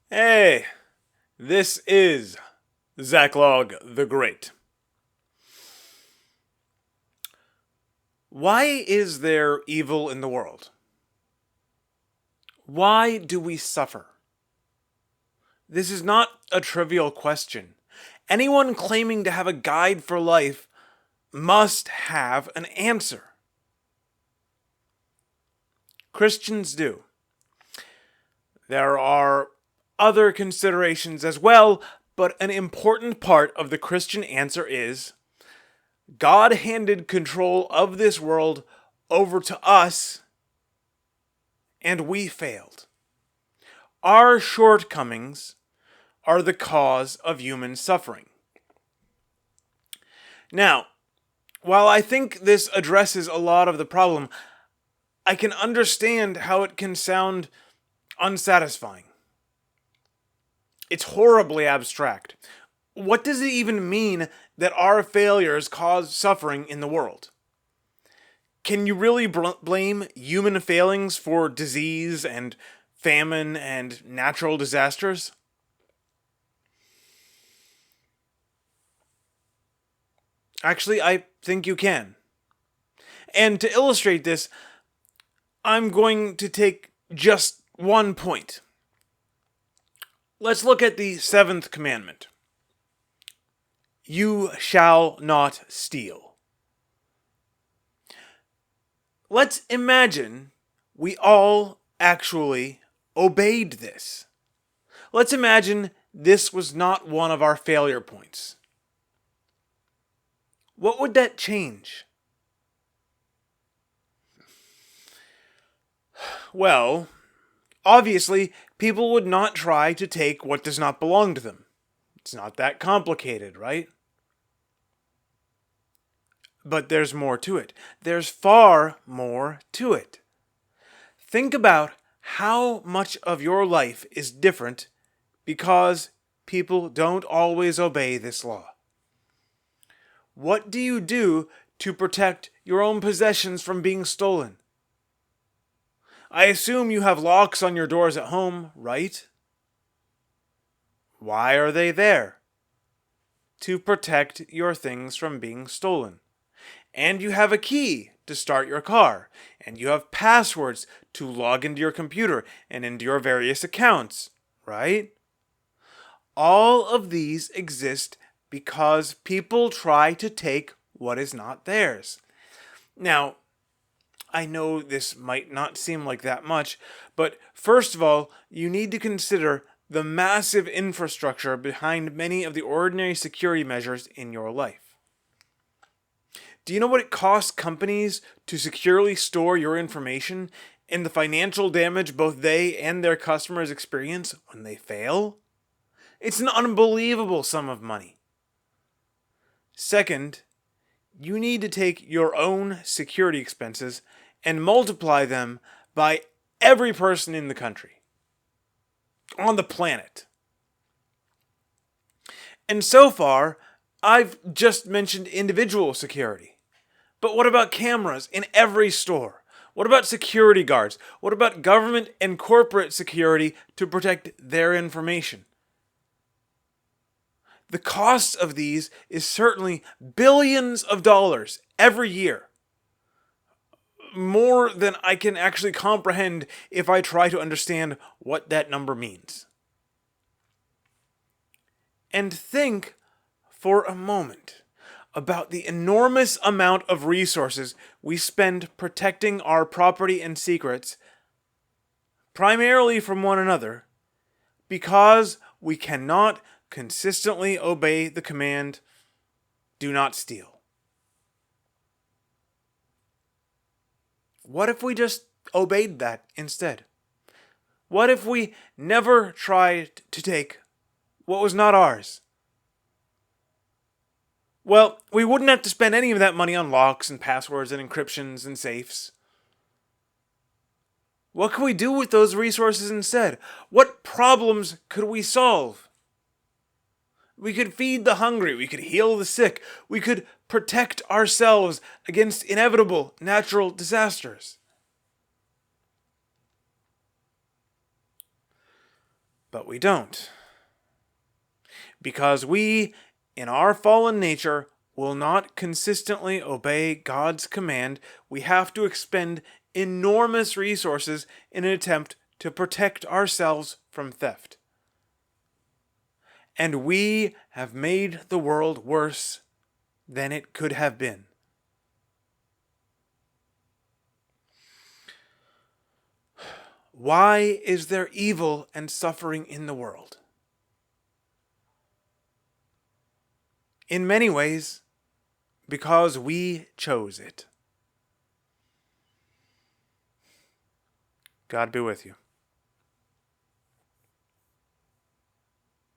Hey, this is Zacklog the Great. Why is there evil in the world? Why do we suffer? This is not a trivial question. Anyone claiming to have a guide for life must have an answer. Christians do. There are other considerations as well, but an important part of the Christian answer is God handed control of this world over to us, and we failed. Our shortcomings are the cause of human suffering. Now, while I think this addresses a lot of the problem, I can understand how it can sound unsatisfying. It's horribly abstract. What does it even mean that our failures cause suffering in the world? Can you really blame human failings for disease and famine and natural disasters? Actually, I think you can. And to illustrate this, I'm going to take just one point. Let's look at the seventh commandment. You shall not steal. Let's imagine we all actually obeyed this. Let's imagine this was not one of our failure points. What would that change? Well, obviously, people would not try to take what does not belong to them. It's not that complicated, right? But there's more to it. There's far more to it. Think about how much of your life is different because people don't always obey this law. What do you do to protect your own possessions from being stolen? I assume you have locks on your doors at home, right? Why are they there? To protect your things from being stolen. And you have a key to start your car, and you have passwords to log into your computer and into your various accounts, right? All of these exist because people try to take what is not theirs. Now, I know this might not seem like that much, but first of all, you need to consider the massive infrastructure behind many of the ordinary security measures in your life. Do you know what it costs companies to securely store your information and the financial damage both they and their customers experience when they fail? It's an unbelievable sum of money. Second, you need to take your own security expenses and multiply them by every person in the country, on the planet. And so far, I've just mentioned individual security. But what about cameras in every store? What about security guards? What about government and corporate security to protect their information? The cost of these is certainly billions of dollars every year. More than I can actually comprehend if I try to understand what that number means. And think for a moment about the enormous amount of resources we spend protecting our property and secrets, primarily from one another, because we cannot consistently obey the command, do not steal. What if we just obeyed that instead? What if we never tried to take what was not ours? Well, we wouldn't have to spend any of that money on locks and passwords and encryptions and safes. What could we do with those resources instead? What problems could we solve? We could feed the hungry. We could heal the sick. We could protect ourselves against inevitable natural disasters. But we don't. Because we, in our fallen nature, will not consistently obey God's command, we have to expend enormous resources in an attempt to protect ourselves from theft. And we have made the world worse than it could have been. Why is there evil and suffering in the world? In many ways, because we chose it. God be with you.